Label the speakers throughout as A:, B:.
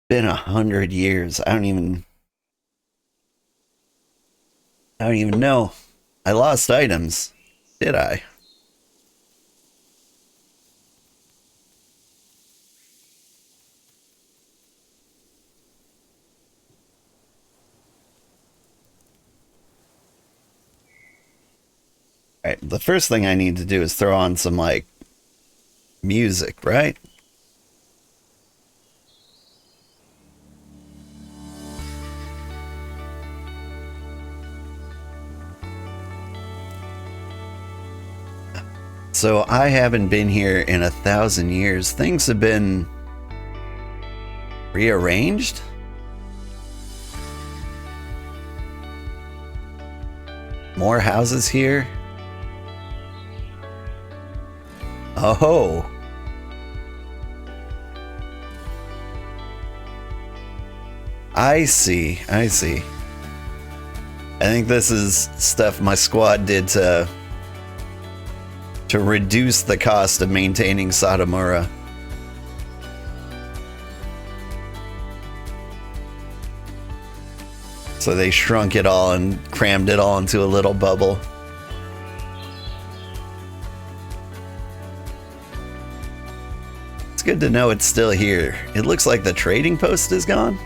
A: Been 100 years. I don't even know. I lost items. Did I? Alright, the first thing I need to do is throw on some, like, music, right? So I haven't been here in 1,000 years. Things have been rearranged? More houses here? Oh. I see. I see. I think this is stuff my squad did to reduce the cost of maintaining Satomura. So they shrunk it all and crammed it all into a little bubble. It's good to know it's still here. It looks like the trading post is gone.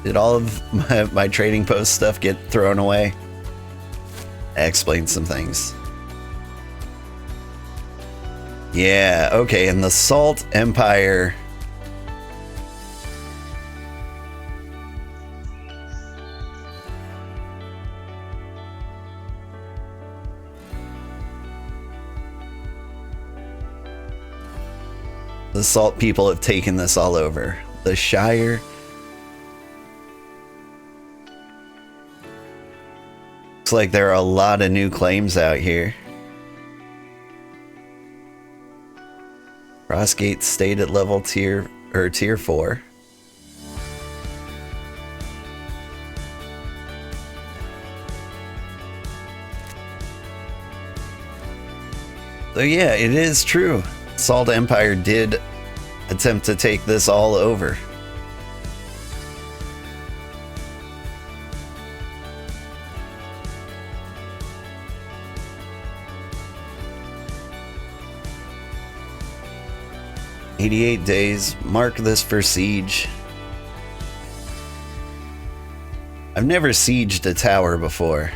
A: Did all of my trading post stuff get thrown away? That explains some things. Yeah, okay, and the Salt Empire. The Salt people have taken this all over. The Shire. Looks like there are a lot of new claims out here. Crossgate stayed at level tier 4. So yeah, it is true. Salt Empire did attempt to take this all over. "88 days. Mark this for siege." I've never sieged a tower before.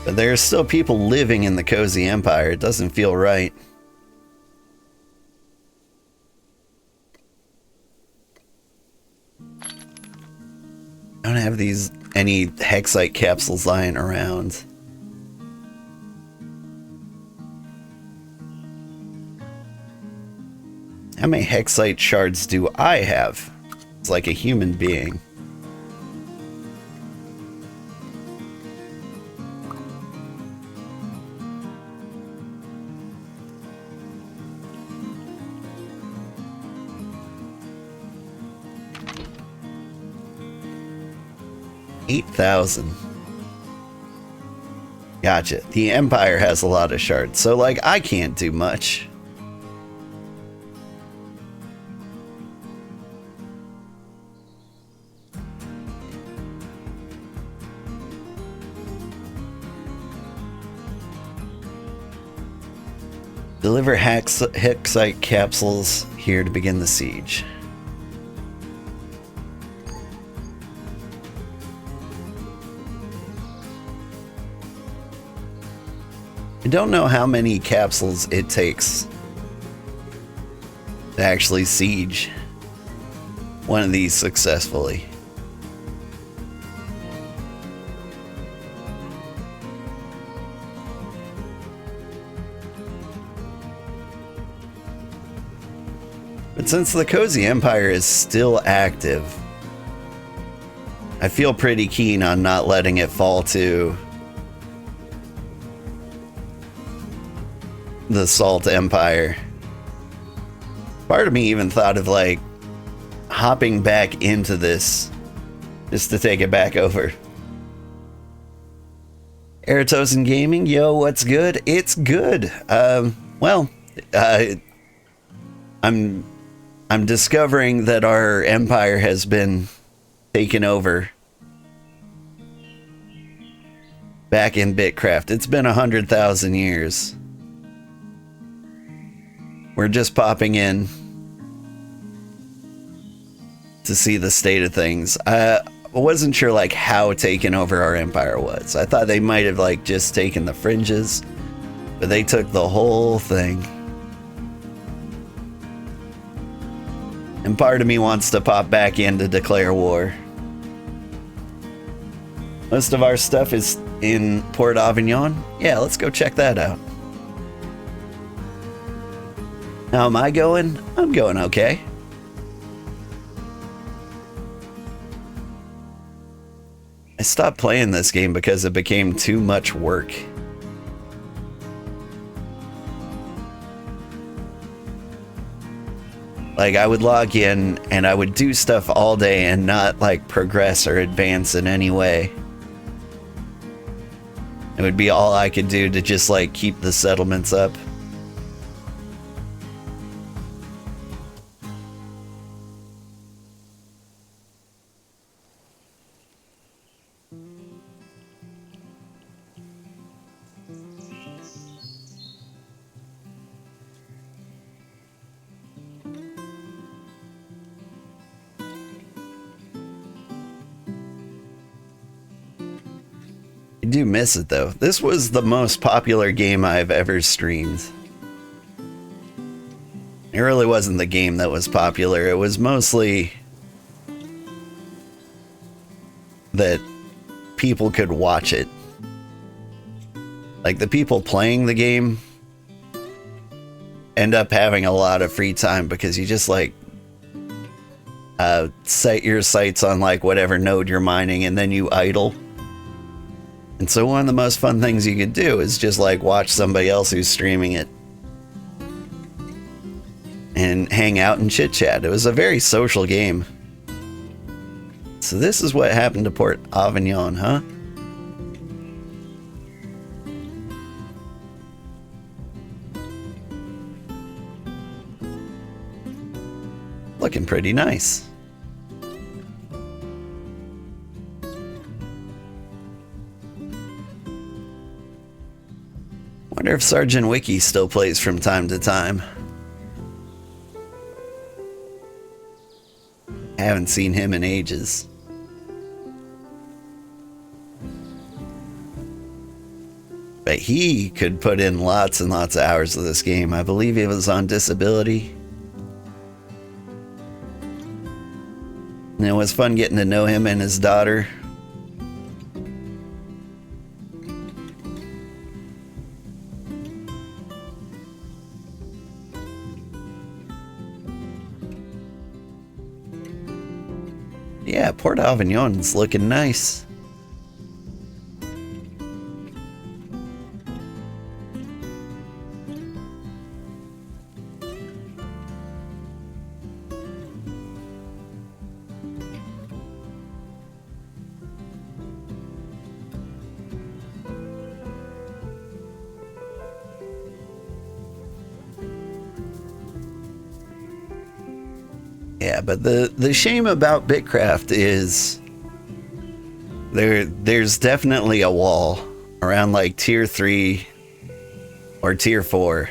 A: But there are still people living in the Cozy Empire. It doesn't feel right. I don't have any Hexite capsules lying around. How many Hexite shards do I have? It's like a human being. $8,000. Gotcha. The Empire has a lot of shards, so like I can't do much. Deliver Hexite capsules here to begin the siege. I don't know how many capsules it takes to actually siege one of these successfully. But since the Cozy Empire is still active, I feel pretty keen on not letting it fall to the Salt Empire. Part of me even thought of like hopping back into this just to take it back over. Eratosin Gaming, yo, what's good? It's good. I'm discovering that our empire has been taken over back in BitCraft. It's been 100,000 years. We're just popping in to see the state of things. I wasn't sure like how taken over our empire was. I thought they might have like just taken the fringes, but they took the whole thing. And part of me wants to pop back in to declare war. Most of our stuff is in Port Avignon. Yeah, let's go check that out. How am I going? I'm going okay. I stopped playing this game because it became too much work. Like, I would log in and I would do stuff all day and not like progress or advance in any way. It would be all I could do to just like keep the settlements up. I do miss it though. This was the most popular game I've ever streamed. It really wasn't the game that was popular. It was mostly that people could watch it. Like the people playing the game end up having a lot of free time because you just like set your sights on like whatever node you're mining and then you idle. And so one of the most fun things you could do is just like watch somebody else who's streaming it and hang out and chit chat. It was a very social game. So this is what happened to Port Avignon, huh? Looking pretty nice. Wonder if Sergeant Wiki still plays from time to time. I haven't seen him in ages. But he could put in lots and lots of hours of this game. I believe he was on disability. And it was fun getting to know him and his daughter. Yeah, Port Avignon's looking nice. Yeah, but the shame about BitCraft is there's definitely a wall around like tier 3 or tier 4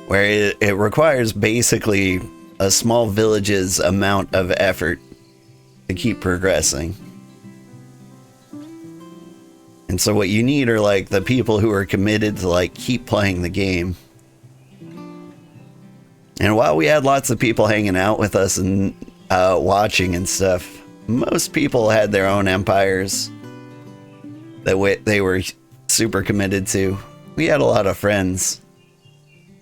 A: where it requires basically a small village's amount of effort to keep progressing. And so what you need are like the people who are committed to like keep playing the game. And while we had lots of people hanging out with us and watching and stuff, most people had their own empires that they were super committed to. We had a lot of friends,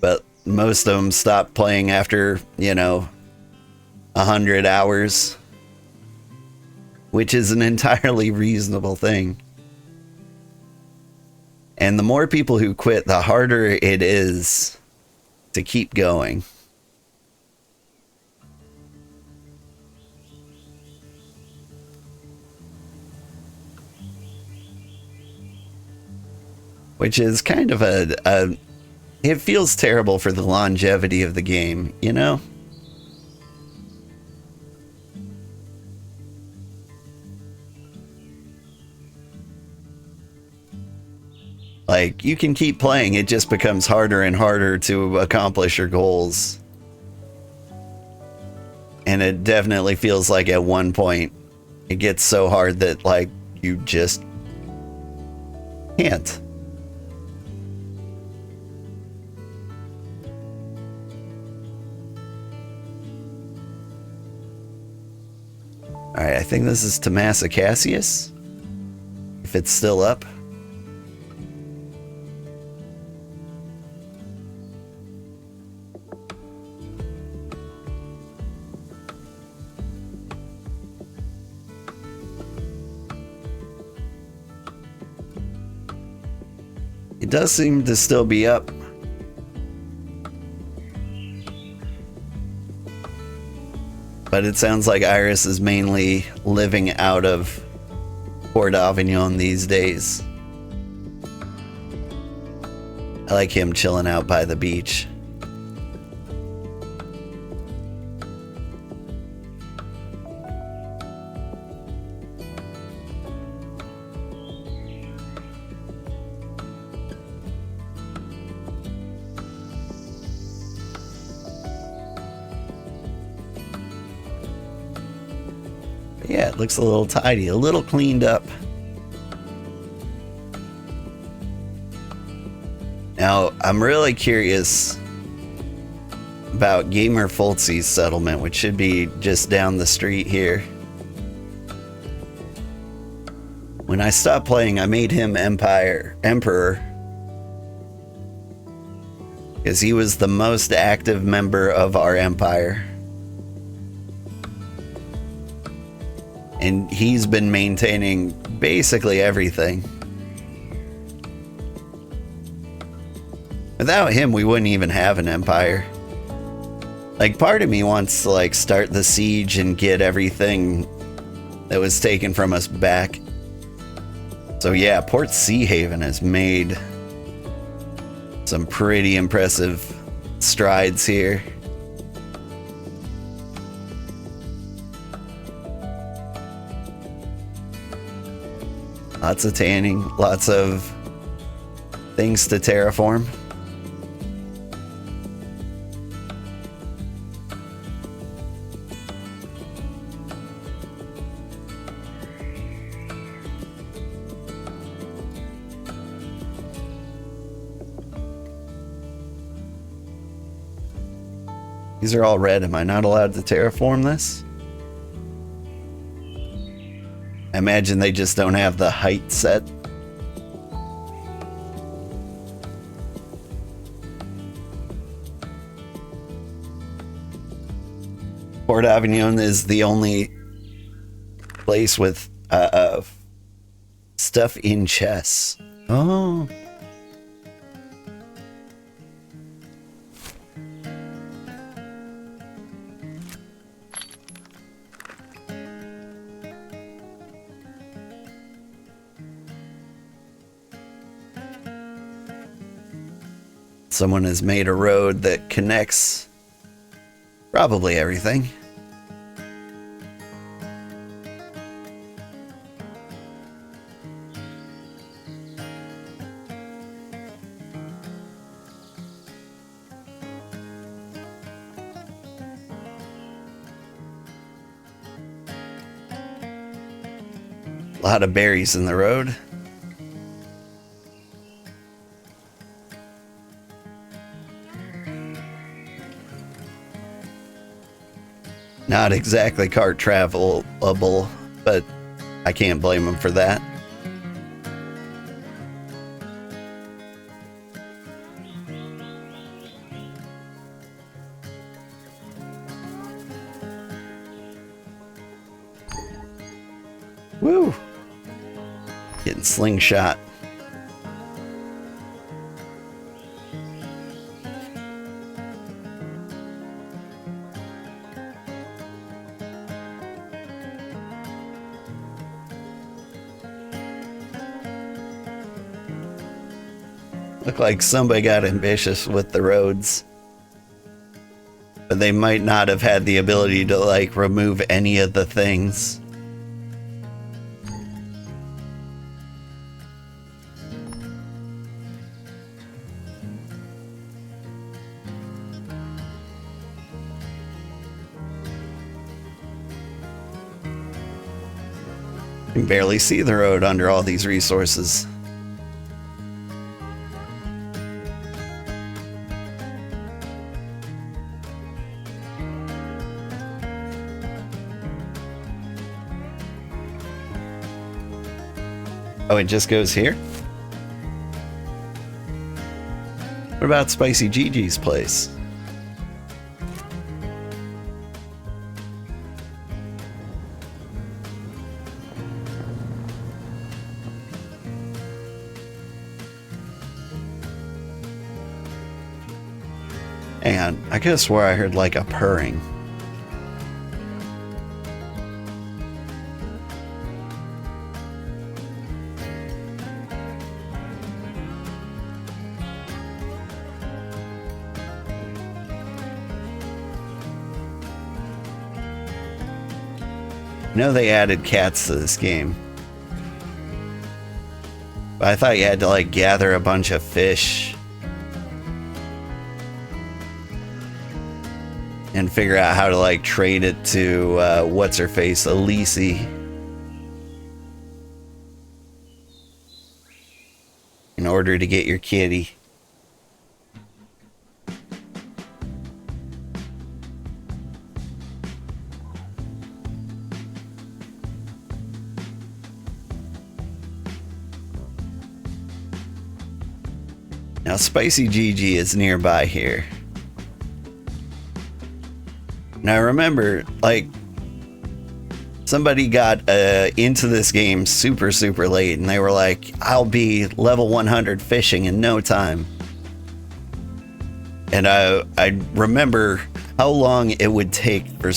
A: but most of them stopped playing after, 100 hours, which is an entirely reasonable thing. And the more people who quit, the harder it is to keep going. which is kind of it feels terrible for the longevity of the game, you know? Like, you can keep playing, it just becomes harder and harder to accomplish your goals. And it definitely feels like at one point, it gets so hard that, like, you just can't. Alright, I think this is Tomasa Cassius. If it's still up. It does seem to still be up. But it sounds like Iris is mainly living out of Port Avignon these days. I like him chilling out by the beach. Yeah, it looks a little tidy, a little cleaned up. Now, I'm really curious about Gamer Foltzy's settlement, which should be just down the street here. When I stopped playing, I made him Emperor, because he was the most active member of our empire. And he's been maintaining basically everything. Without him, we wouldn't even have an empire. Like, part of me wants to, like, start the siege and get everything that was taken from us back. So yeah, Port Seahaven has made some pretty impressive strides here. Lots of tanning, lots of things to terraform. These are all red. Am I not allowed to terraform this? I imagine they just don't have the height set. Port Avignon is the only place with stuff in chests. Oh. Someone has made a road that connects probably everything. A lot of berries in the road. Not exactly cart travelable, but I can't blame them for that. Woo! Getting slingshot. Look like somebody got ambitious with the roads. But they might not have had the ability to, like, remove any of the things. You can barely see the road under all these resources. Oh, it just goes here? What about Spicy Gigi's place? Hang on, I could have swore I heard like a purring. I know they added cats to this game. But I thought you had to like gather a bunch of fish and figure out how to like trade it to what's her face, Elise, in order to get your kitty. Now, Spicy Gigi is nearby here. Now, remember, like, somebody got into this game super, super late, and they were like, I'll be level 100 fishing in no time. And I remember how long it would take for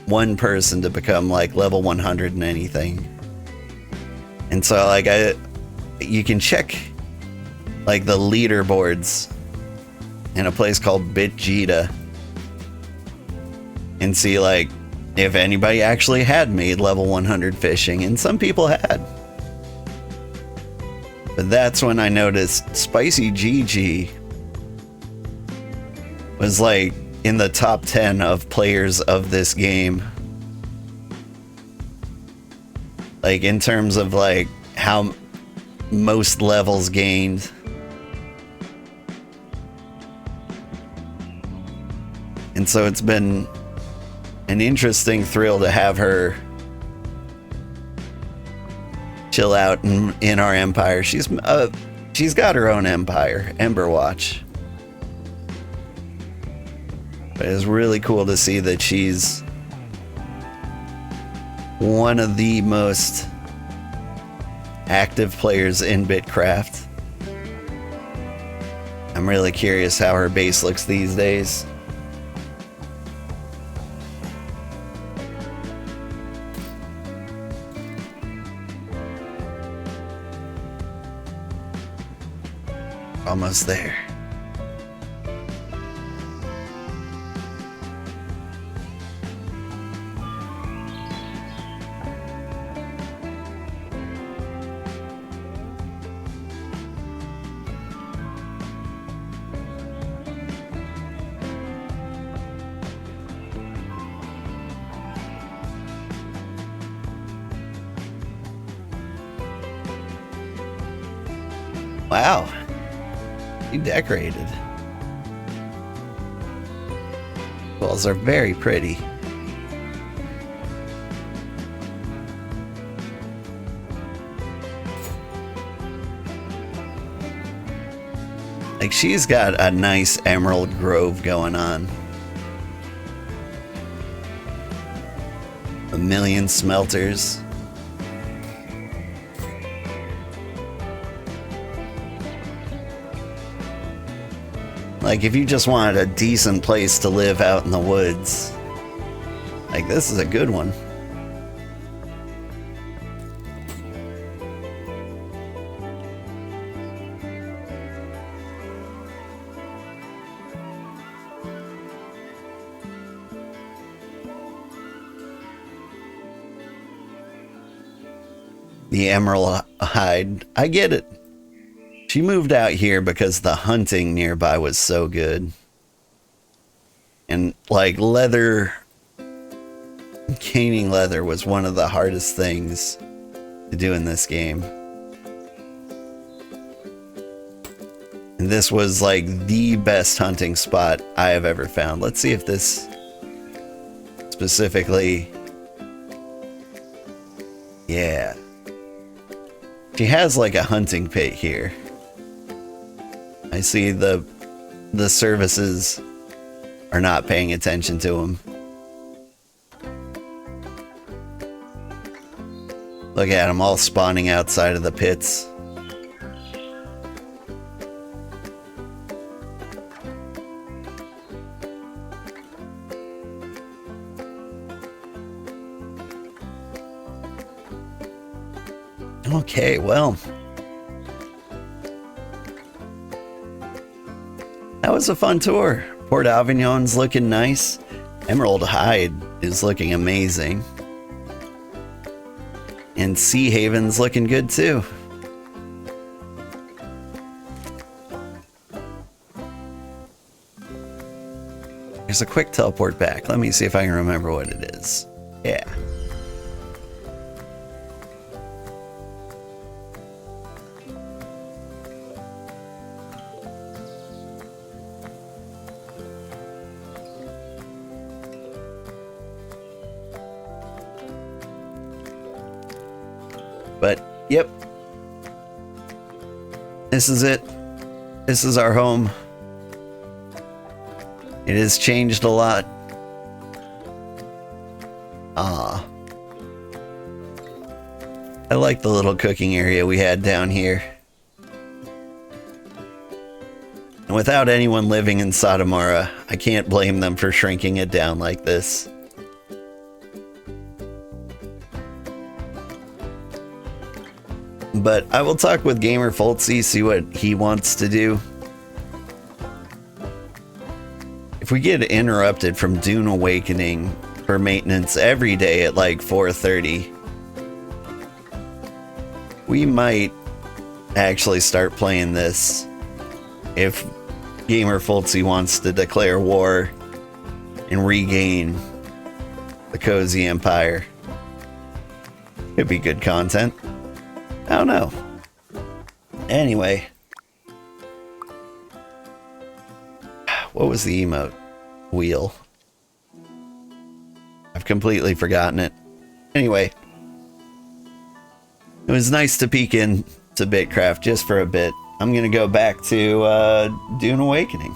A: one person to become, like, level 100 in anything. And so, like, you can check like the leaderboards in a place called BitCraft and see like if anybody actually had made level 100 fishing, and some people had. But that's when I noticed Spicy Gigi was like in the top 10 of players of this game. Like in terms of like how most levels gained. And so it's been an interesting thrill to have her chill out in our empire. She's got her own empire, Emberwatch. But it's really cool to see that she's one of the most active players in BitCraft. I'm really curious how her base looks these days. Almost there. Wow. You decorated. Walls are very pretty. Like she's got a nice emerald grove going on. A million smelters. Like, if you just wanted a decent place to live out in the woods, like, this is a good one. the emerald hide. I get it. She moved out here because the hunting nearby was so good. And like leather, gaining leather was one of the hardest things to do in this game. And this was like the best hunting spot I have ever found. Let's see if this specifically... Yeah. She has like a hunting pit here. I see the services are not paying attention to him. Look at them all spawning outside of the pits. Okay, well. That was a fun tour. Port Avignon's looking nice. Emerald Hide is looking amazing. And Sea Haven's looking good too. There's a quick teleport back. Let me see if I can remember what it is. Yeah. But, yep. This is it. This is our home. It has changed a lot. Ah. I like the little cooking area we had down here. And without anyone living in Sotomara, I can't blame them for shrinking it down like this. But I will talk with Gamer Foltzy, see what he wants to do. If we get interrupted from Dune Awakening for maintenance every day at like 4:30, we might actually start playing this if Gamer Foltzy wants to declare war and regain the Cozy Empire. It'd be good content. I don't know. Anyway. What was the emote? Wheel. I've completely forgotten it. Anyway. It was nice to peek in to BitCraft just for a bit. I'm going to go back to Dune Awakening.